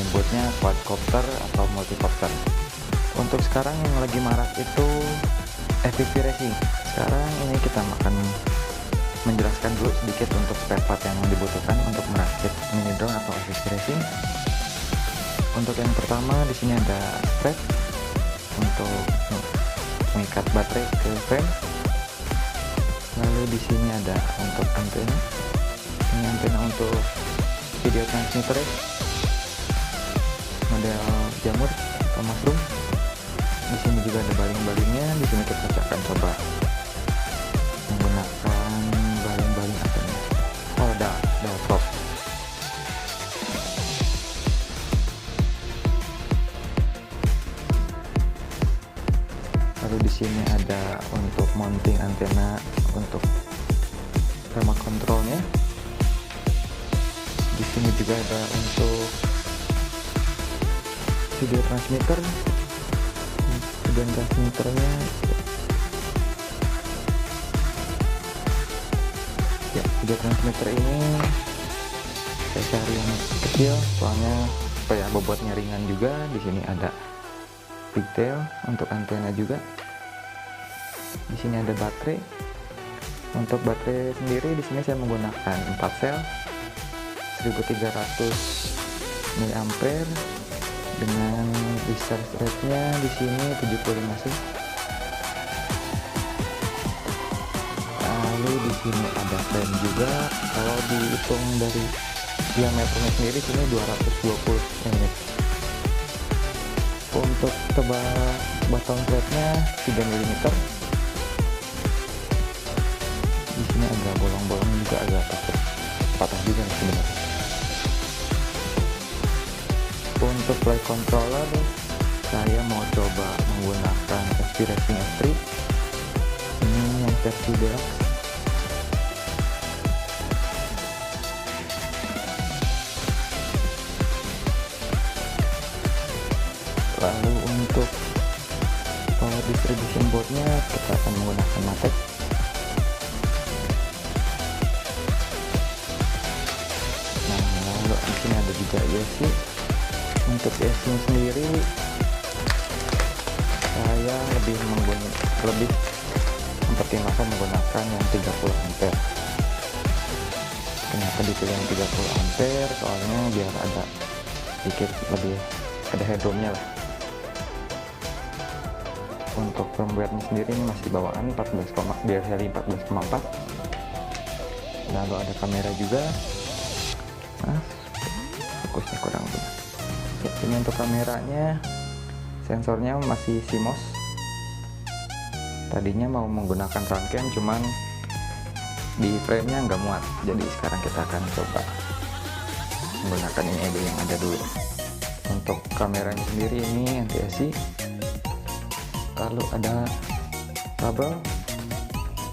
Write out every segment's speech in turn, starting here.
menyebutnya quadcopter atau multicopter. Untuk sekarang yang lagi marak itu FPV racing. Sekarang ini kita akan menjelaskan dulu sedikit untuk spare part yang dibutuhkan untuk merakit mini drone atau FPV racing. Untuk yang pertama di sini ada strap untuk mengikat baterai ke frame. Lalu di sini ada untuk antena. Ini antena untuk video transmitter model jamur atau mushroom. Di sini juga ada baling-balingnya. Di sini kita akan coba menggunakan baling-baling antena. Oh, ada top. Lalu di sini ada untuk mounting antena untuk remote controlnya. Di sini juga ada untuk video transmitter. Video transmitternya ya, video transmitter ini saya cari yang kecil soalnya supaya bobotnya ringan juga. Di sini ada pigtail untuk antena juga. Di sini ada baterai. Untuk baterai sendiri di sini saya menggunakan 4 sel 1300 mAh dengan discharge rate-nya di sini 75 sih. Lalu di sini ada frame juga. Kalau dihitung dari diameternya sendiri sini 220 mm. Untuk tebal bottom plate-nya 3 mm. Di sini ada bolong-bolong juga, agak takut patah juga sebenarnya. Untuk flight controller saya mau coba menggunakan FPV Racing S3. Ini yang versi deluxe. Lalu untuk power distribution boardnya kita akan menggunakan Matek. Nah, lalu di sini ada juga ESC. Untuk ESC sendiri saya lebih mempertimbangkan menggunakan yang 30 ampere. Kenapa dipilih yang 30 ampere? Soalnya biar ada sedikit lebih ada headroomnya lah. Untuk firmware-nya sendiri ini masih bawaan 14, DLL 14,4. Lalu ada kamera juga. Nah, fokusnya kurang benar. Ya, ini untuk kameranya, sensornya masih CMOS. Tadinya mau menggunakan frontcam, cuman di frame-nya nggak muat. Jadi sekarang kita akan coba menggunakan ini aja yang ada dulu. Untuk kameranya sendiri ini NTSC. Lalu ada kabel.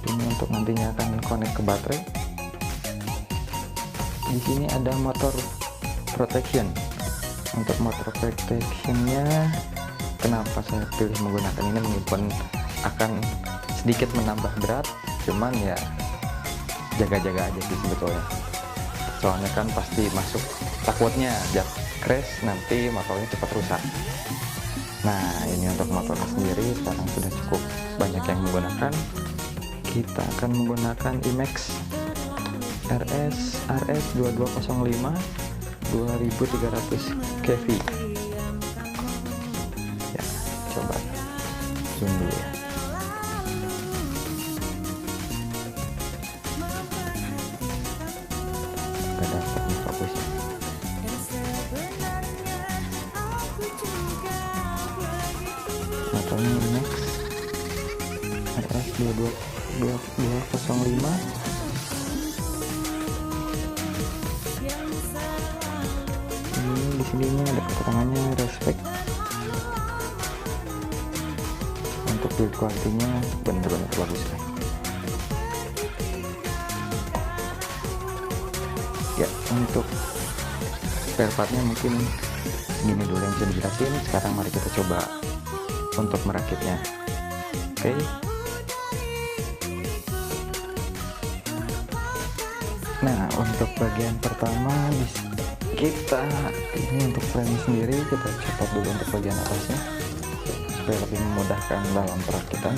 Ini untuk nantinya akan connect ke baterai. Di sini ada motor protection. Untuk motor protection-nya, kenapa saya pilih menggunakan ini, meskipun akan sedikit menambah berat, cuman ya jaga-jaga aja sih sebetulnya. Soalnya kan pasti masuk, takutnya crash nanti motornya cepat rusak. Nah, ini untuk motornya sendiri sekarang sudah cukup banyak yang menggunakan. Kita akan menggunakan IMAX RS 2205 2300 kV. Ya, coba zoom dulu ya. Gak dapat nih fokusnya. Motornya IMAX RS 2205. Di sini ada keterangannya respect. Untuk build quality-nya benar-benar bagus ya. Ya, untuk spare part-nya mungkin gini dulu yang bisa dijelasin. Sekarang mari kita coba untuk merakitnya. Oke. Nah, untuk bagian pertama kita ini untuk frame sendiri kita copot dulu untuk bagian atasnya supaya lebih memudahkan dalam perakitan.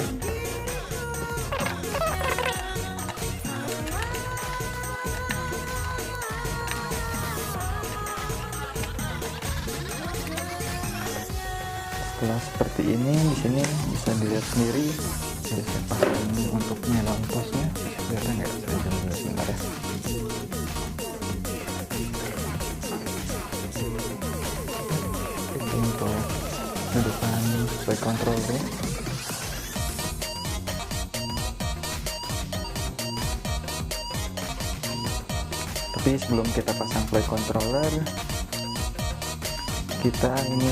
Setelah seperti ini, di sini bisa dilihat sendiri sudah saya pasang untuk nyalain posnya. Kelihatan nggak? Saya jalan dulu sebentar ya. Itu untuk dudukan flight control ini. Tapi sebelum kita pasang flight controller, kita ini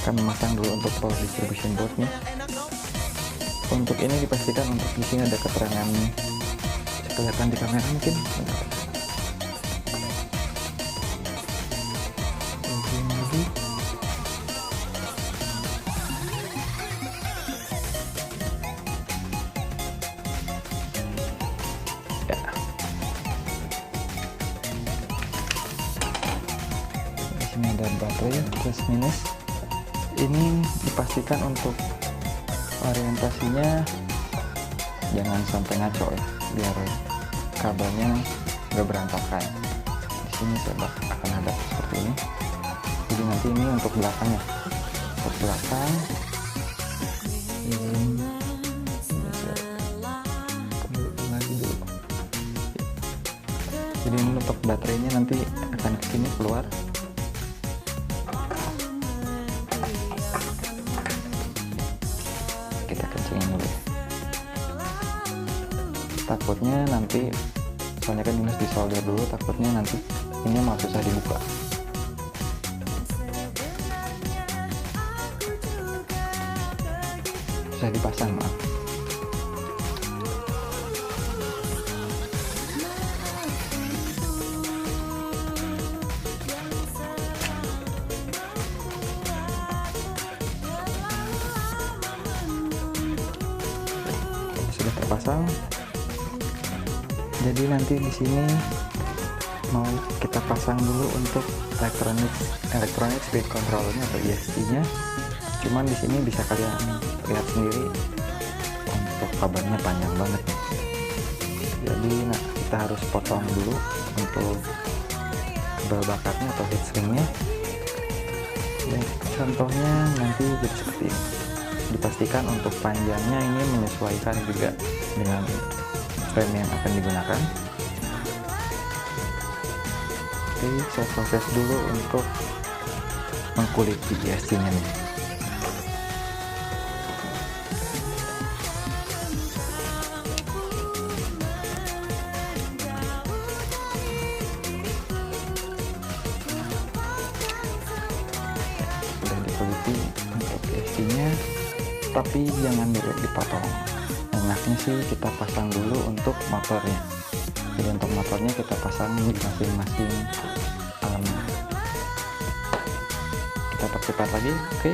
akan memasang dulu untuk power distribution boardnya. Untuk ini dipastikan untuk di sini ada keterangan, kelihatan di kamera mungkin. Ya. Di sini ada baterai plus minus. Ini dipastikan untuk orientasinya jangan sampai ngaco ya, biar kabelnya nggak berantakan. Di sini saya akan hadap seperti ini. Jadi nanti ini untuk belakangnya, untuk belakang ini lagi dulu. Jadi ini untuk baterainya nanti akan kesini keluar. Kita kencengin dulu, takutnya nanti, soalnya kan ini harus disolder dulu, takutnya nanti ini malah susah dibuka. Susah dipasang, maaf. Sudah terpasang. Jadi nanti di sini mau kita pasang dulu untuk electronic speed controllernya atau ESC-nya. Cuman di sini bisa kalian lihat sendiri untuk kabelnya panjang banget nih. Jadi kita harus potong dulu untuk kabel bakarnya atau heatsinknya. Dan contohnya nanti jadi seperti ini. Dipastikan untuk panjangnya ini menyesuaikan juga dengan frame yang akan digunakan. Oke, saya proses dulu untuk mengkuliti ESC-nya nih. Sudah dikuliti untuk ESC-nya, tapi jangan dipotong. Enaknya sih kita pasang dulu untuk motornya. Jadi untuk motornya kita pasang di masing-masing elemen. Kita percepat lagi, oke.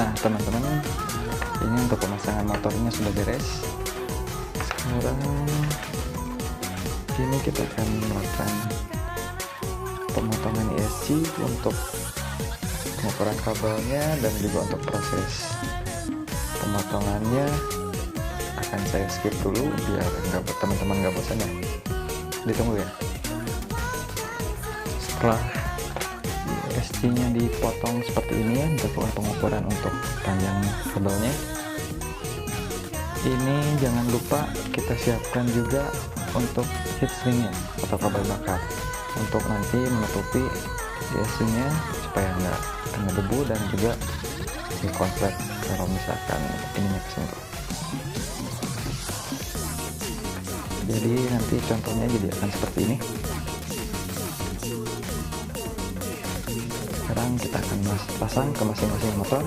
Nah teman-teman, ini untuk pemasangan motornya sudah beres. Sekarang ini kita akan melakukan pemotongan ESC untuk pengukuran kabelnya dan juga untuk proses pemotongannya akan saya skip dulu biar teman-teman nggak bosan ya. Ditunggu ya. Setelah ESC-nya dipotong seperti ini ya, dilakukan pengukuran untuk panjang kabelnya. Ini jangan lupa kita siapkan juga untuk heatsink-nya atau kabel bakar untuk nanti menutupi ESC-nya supaya nggak kena debu dan juga di konslet kalau misalkan ininya kesentuh. Jadi nanti contohnya jadi akan seperti ini. Sekarang kita akan pasang ke masing-masing motor.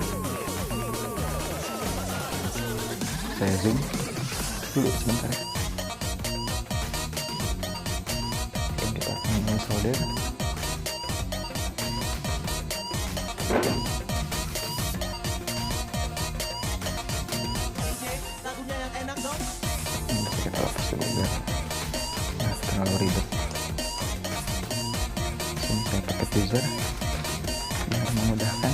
Saya zoom dulu sebentar ya. Dan kita akan mulai solder. Kita lepas dulu biar nggak terlalu ribet. Sini saya pakai tweezer biar memudahkan.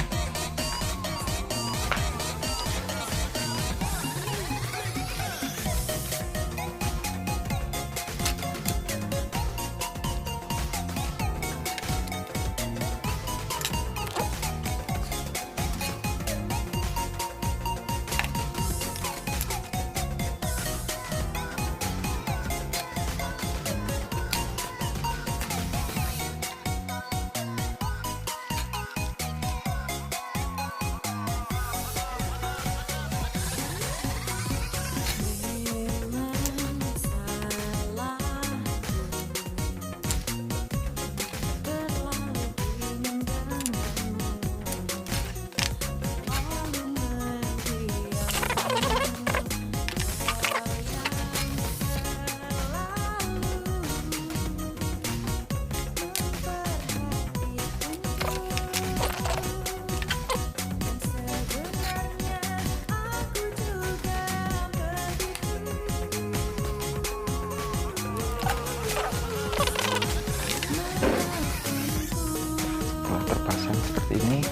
Seperti ini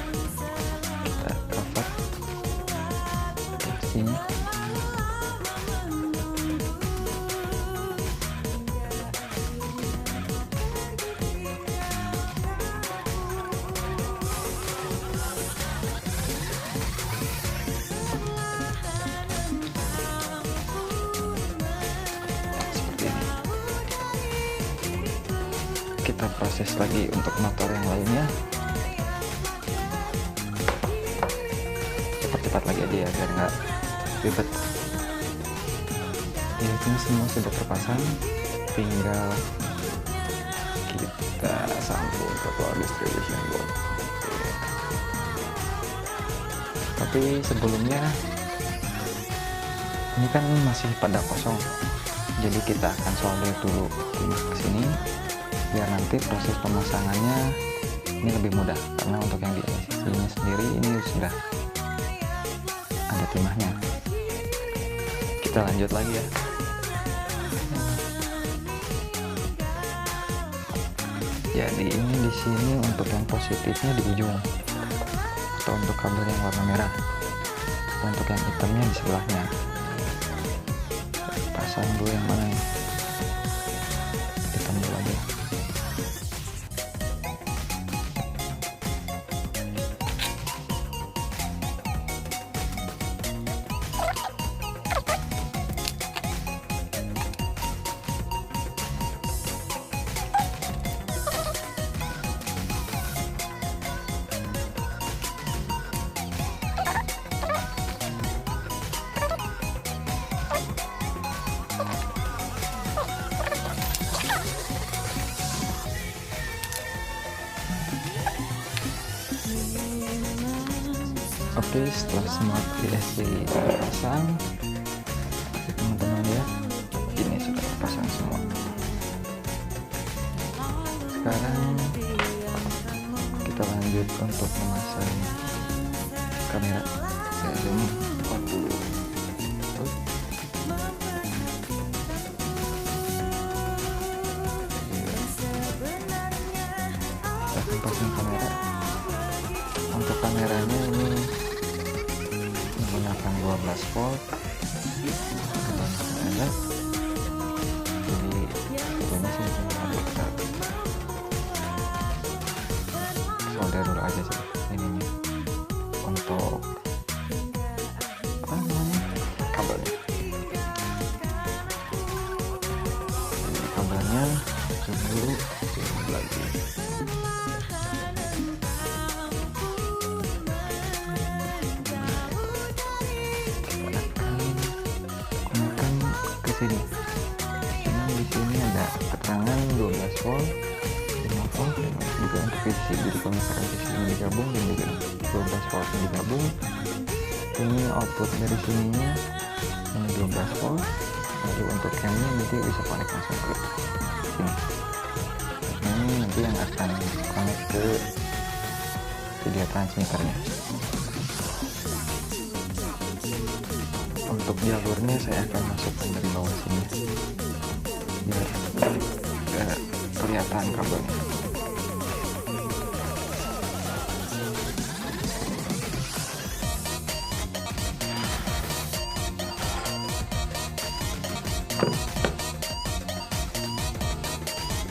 kita cover sini. Seperti ini. Kita proses lagi untuk motor yang lainnya. Cepat lagi aja ya biar nggak ribet. Ya, ini semua sudah terpasang, tinggal kita sambung ke power distribution board. Tapi sebelumnya ini kan masih pada kosong, jadi kita akan solder dulu timah ke sini biar nanti proses pemasangannya ini lebih mudah, karena untuk yang di sini sendiri ini sudah ada timahnya. Kita lanjut lagi ya. Jadi ini di sini untuk yang positifnya di ujung atau untuk kabel yang warna merah, untuk yang hitamnya di sebelahnya. Pasang dulu yang mana ya? Hitam dulu aja. Oke, setelah semua ESC terpasang, teman-teman ya, ini sudah terpasang semua. Sekarang kita lanjut untuk memasang kamera. Saya zoom 40. volt. Ada. Jadi ini sih kita solder dulu aja sih ininya untuk apa namanya kabelnya. Ini kabelnya dulu lagi. Sini. Ini di sini ada keterangan 12 volt, 5 volt, dan juga untuk VCC. Jadi kalau misalkan VCC ini digabung dan juga 12 volt ini digabung, ini output dari sininya ini 12 volt. Lalu untuk camnya nanti bisa connect langsung ke sini. Ini nanti yang akan connect ke video transmitternya. Untuk jalurnya saya akan masukkan dari bawah sini biar gak kelihatan kabelnya.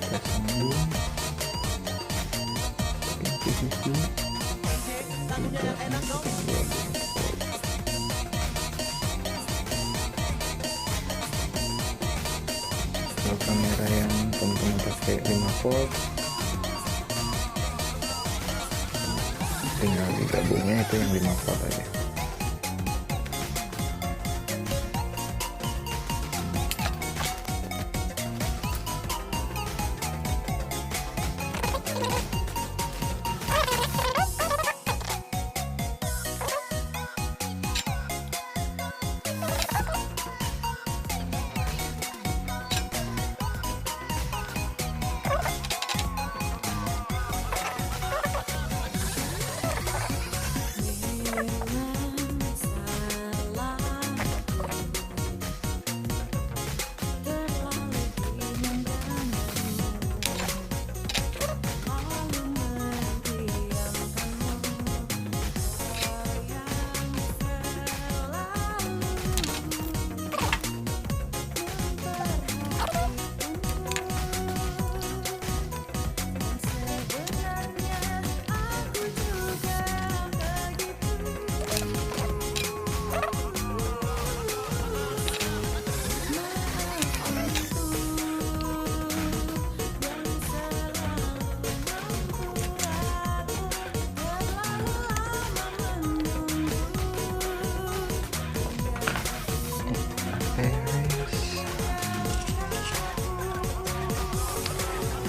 Kita sambung PVC juga kalau kamera yang teman-teman pakai 5 volt tinggal digabungnya itu yang 5 volt aja.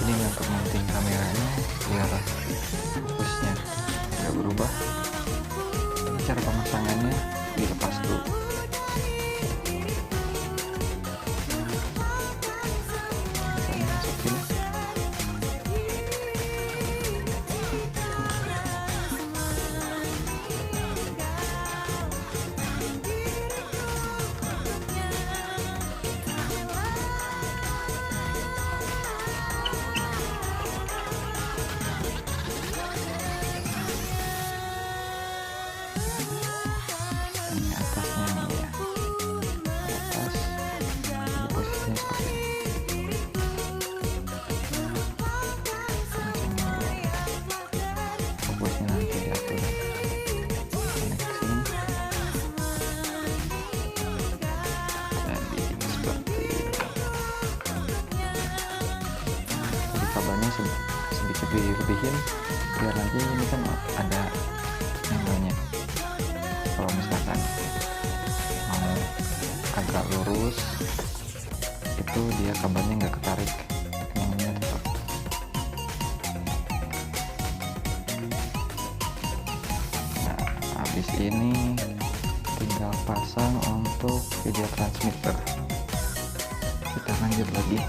Ini untuk mounting kameranya biar fokusnya nggak berubah. Ini cara pemasangannya dilepas dulu. Kita masukin. Ini atasnya nih ya, atas ini posisinya seperti ini. Fokusnya nanti diatur koneksi jadi seperti ini. Jadi kabelnya sedikit dilebihin biar nanti ini kan ada angle-nya. Kalau misalkan mau agak lurus itu dia kabelnya nggak ketarik, emangnya tetap. Nah, habis ini tinggal pasang untuk video transmitter. Kita lanjut lagi.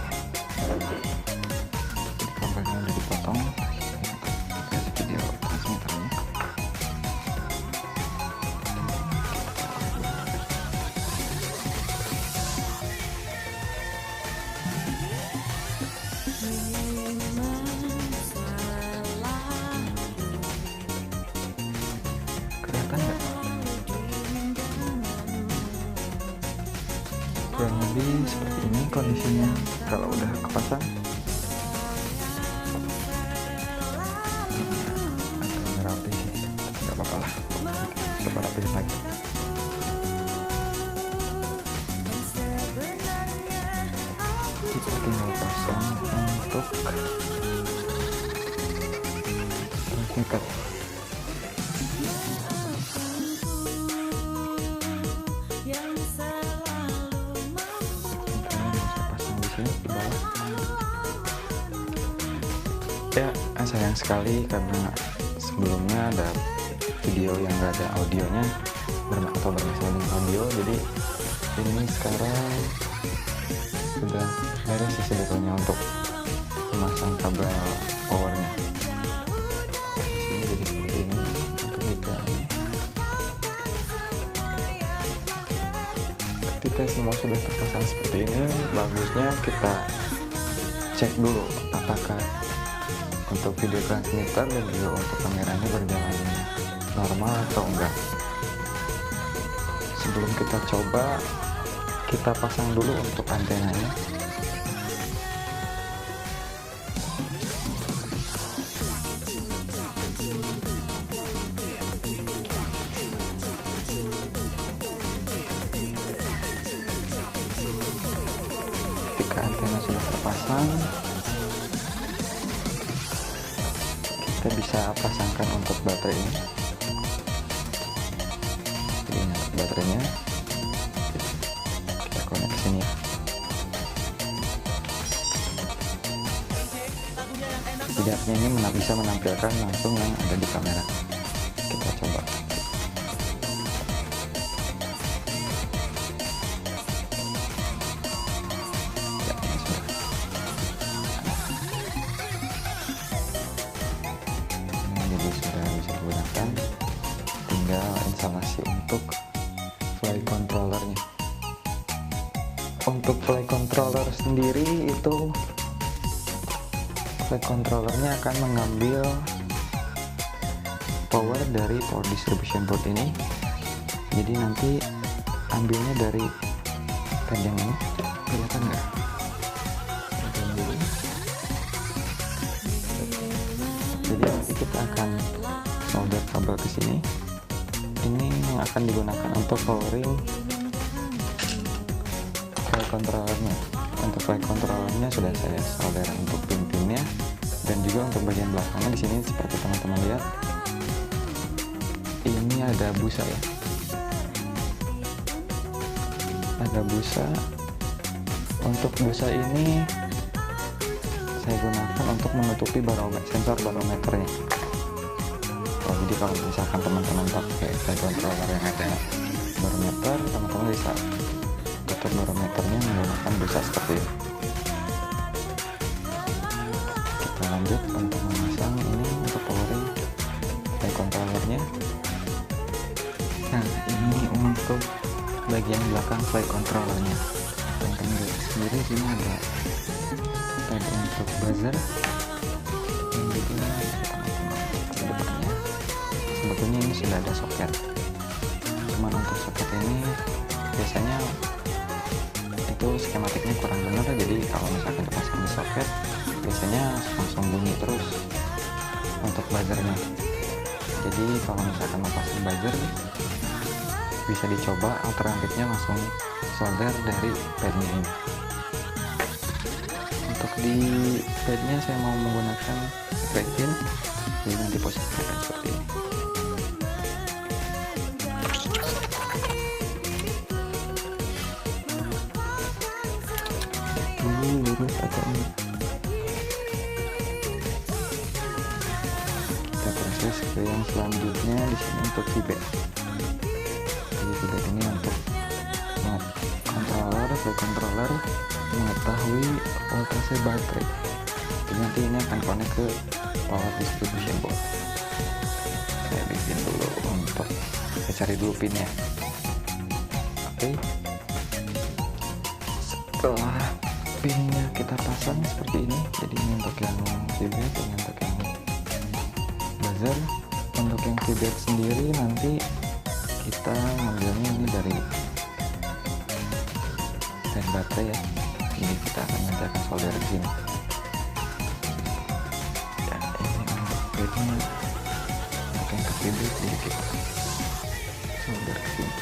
Jadi kabelnya udah dipotong untuk video transmitternya. Kelihatan nggak? seperti ini kondisinya kalau udah kepasang. Agak rapi sih, nggak apa-apa lah, coba rapiin lagi. Kita tinggal pasang untuk transmitter. Ya, sayang sekali karena sebelumnya ada video yang nggak ada audionya atau bermasalah dengan audio, jadi ini sekarang sudah beres sih sebetulnya untuk memasang kabel powernya. Ini jadi seperti ini untuk dikali. Ketika semua sudah terpasang seperti ini, bagusnya kita cek dulu apakah untuk video transmitter dan juga untuk kameranya berjalan normal atau enggak. Sebelum kita coba, kita pasang dulu untuk antenanya. Ketika antena sudah terpasang, kita bisa pasangkan untuk baterai ini. Jadi untuk baterainya kita connect ke sini. Setidaknya ini bisa menampilkan langsung yang ada di kamera. Kita coba. Ya, ini sudah. Jadi sudah bisa digunakan, tinggal instalasi untuk flight controllernya. Untuk flight controller sendiri itu flight controllernya akan mengambil power dari power distribution board ini. Jadi nanti ambilnya dari pad yang ini, kelihatan nggak? Jadi nanti kita akan solder kabel ke sini. Ini yang akan digunakan untuk powering flight controllernya. Untuk flight controllernya sudah saya solder untuk pin-pinnya, dan juga untuk bagian belakangnya di sini seperti teman-teman lihat. Ini ada busa ya. Ada busa. Untuk busa ini saya gunakan untuk menutupi sensor barometernya. Jadi kalau misalkan teman-teman pakai flight controller yang ada barometer, teman-teman bisa tutup barometernya menggunakan busa seperti ini. Kita lanjut untuk memasang ini untuk powering flight controllernya. Nah, ini untuk bagian belakang flight controllernya. Teman-teman lihat sendiri sini ada untuk buzzer dan juga di depannya. Sebetulnya ini sudah ada soket, cuman untuk soket ini biasanya itu skematiknya kurang benar, jadi kalau misalkan dipasang di soket biasanya langsung bunyi terus untuk buzzernya. Jadi kalau misalkan mau pasang buzzer, bisa dicoba alternatifnya langsung solder dari padnya ini. Untuk di padnya saya mau menggunakan back pin, jadi nanti posisinya akan seperti ini. Ini lurus atau ini, kita proses ke yang selanjutnya. Di sini untuk feedback. Jadi feedback ini untuk controller mengetahui voltase baterai. Jadi nanti ini akan connect ke power distribution board. Saya bikin dulu untuk saya cari dulu pinnya. Oke. Setelah pinnya kita pasang seperti ini, jadi ini untuk yang feedback, ini untuk yang buzzer. Untuk yang feedback sendiri nanti kita ngambilnya ini dari baterai ya. Jadi kita akan nanti akan solder di sini. Dan ini untuk klipnya pakai ke bibit, jadi kita solder ke sini.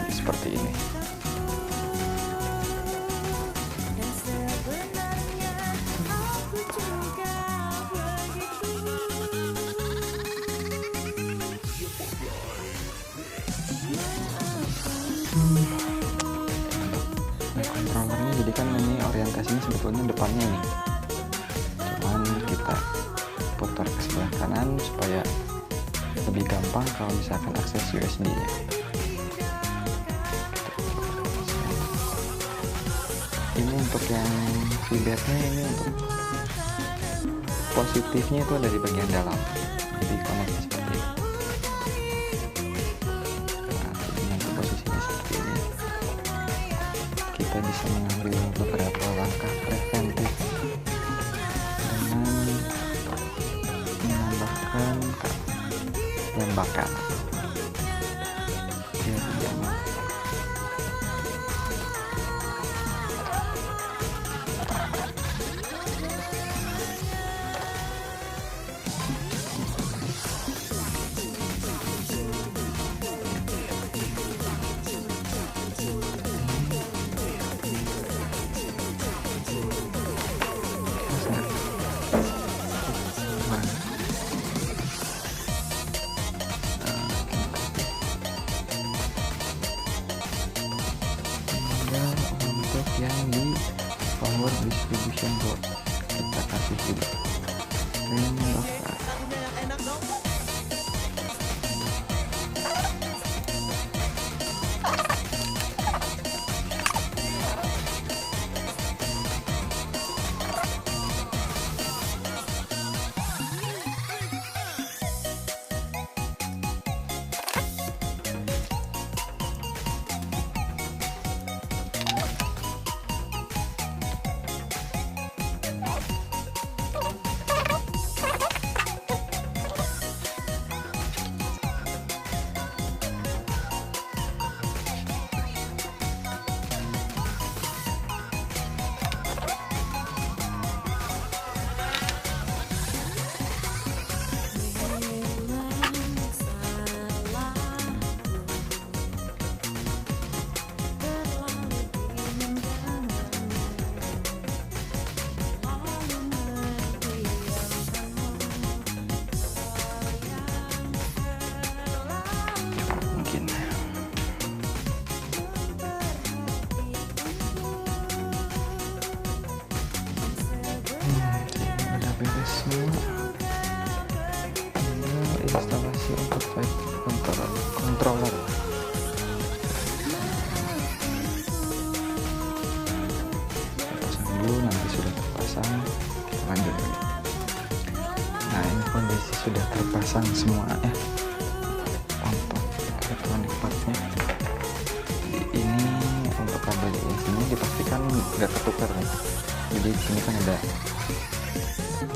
Seperti ini. Controllernya jadi kan ini orientasinya sebetulnya depannya nih, cuman kita putar ke sebelah kanan supaya lebih gampang kalau misalkan akses USB nya. Ini untuk yang feedbacknya, ini untuk positifnya itu ada di bagian dalam, jadi connect seperti ini. Nah, jadi untuk posisinya seperti ini, kita bisa mengambil beberapa langkah preventif dengan menambahkan tembakan. Untuk yang di power distribution board kita kasih juga tembakan. Beres semua. Ini instalasi untuk controller. Pasang dulu, nanti sudah terpasang kita lanjut lagi. Nah, ini kondisi sudah terpasang semua ya untuk elektronik partnya. Ini untuk kabel di sini dipastikan nggak ketukar nih. Jadi di sini kan ada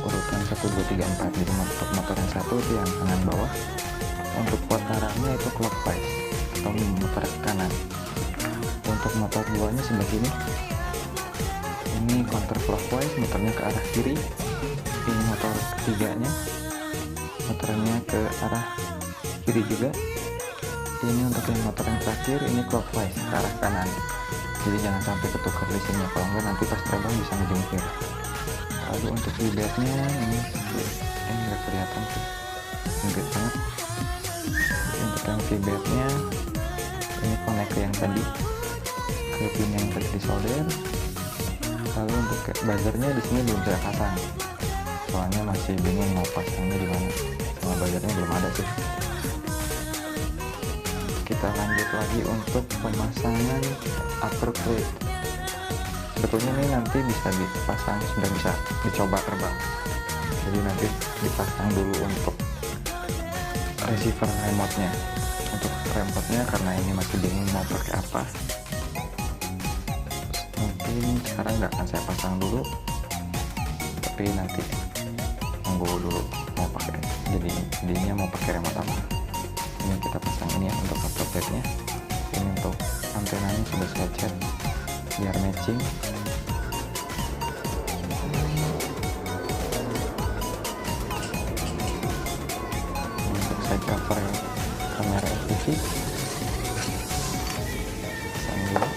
urutan 1, 2, 3, 4. Jadi untuk motor yang satu itu yang kanan bawah, untuk putarannya itu clockwise atau memutar ke kanan. Untuk motor 2 nya sebelah sini, ini counter clockwise, muternya ke arah kiri. Ini motor ketiganya, muternya ke arah kiri juga. Ini untuk yang motor yang terakhir, ini clockwise ke arah kanan. Jadi jangan sampai ketukar di sini, kalau enggak nanti pas terbang bisa ngejungkir. Lalu untuk feedbacknya ini nggak kelihatan sih, enggak banget. Untuk yang feedbacknya ini connect ke yang tadi, ke pin yang tadi disolder. Lalu untuk buzzernya di sini belum saya pasang, soalnya masih bingung mau pasangnya di mana. Sama buzzernya belum ada sih. Kita lanjut lagi untuk pemasangan upper plate. Sebetulnya ini nanti bisa dipasang, sudah bisa dicoba terbang. Jadi nanti dipasang dulu untuk receiver remote-nya. Untuk remote-nya karena ini masih bingung mau pakai apa, mungkin sekarang nggak akan saya pasang dulu, tapi nanti tunggu dulu mau pakai, jadinya mau pakai remote apa. Ini kita pasang ini ya untuk laptop bednya. Ini untuk antenanya sudah saya cat biar matching. Ini untuk side cover kamera FPV, pasang dulu.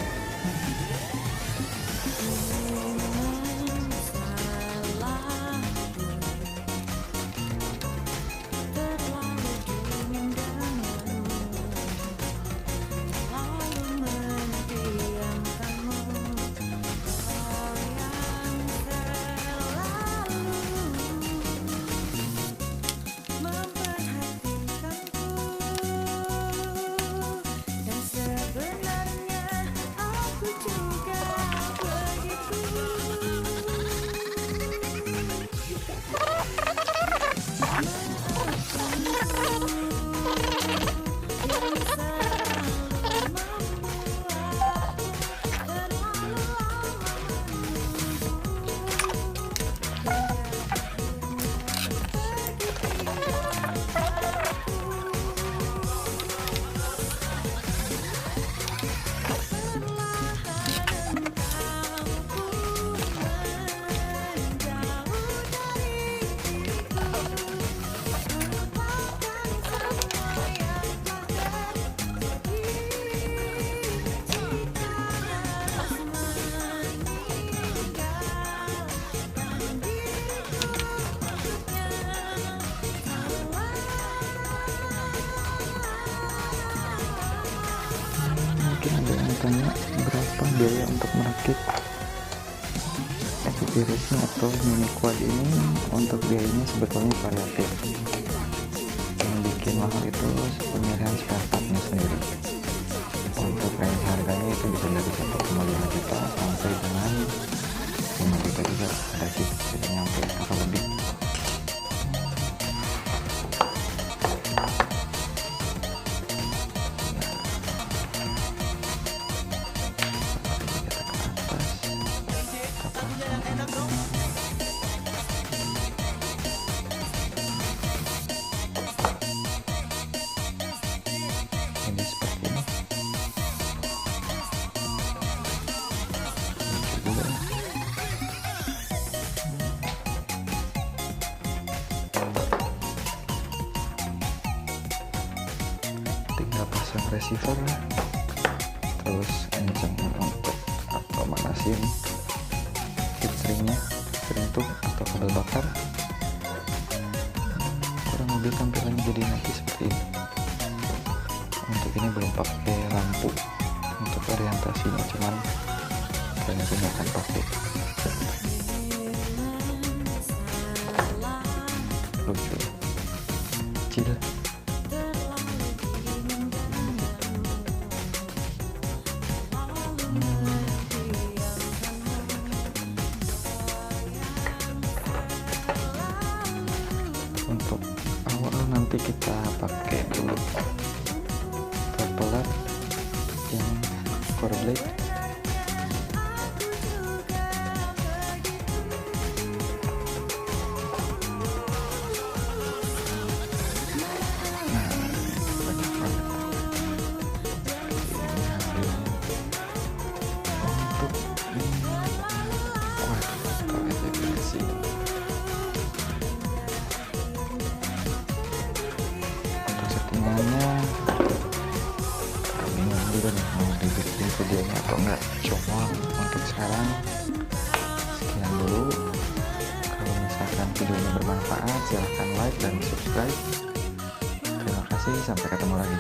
Mungkin ada yang tanya berapa biaya untuk merakit FPV racing atau mini quad ini. Untuk biayanya sebetulnya variatif, yang bikin mahal itu pemilihan spare partnya sendiri. Untuk range harganya itu bisa dari 1,5 juta sampai dengan 5 juta juga ada sih, bisa nyampe atau lebih. Ini seperti ini. Tinggal pasang receiver, terus kencangin untuk manasin heatsinnya, itu atau kabel bakar. Kurang lebih tampilannya jadi nanti seperti ini. Untuk ini belum pakai lampu untuk orientasinya, cuman kayaknya ini akan pakai. Lucu, kecil. Untuk awal nanti kita pakai dulu propeller yang core blade. Bingung juga nih mau dibikin videonya atau enggak, cuma untuk sekarang sekian dulu. Kalau misalkan videonya bermanfaat silahkan like dan subscribe. Terima kasih, sampai ketemu lagi.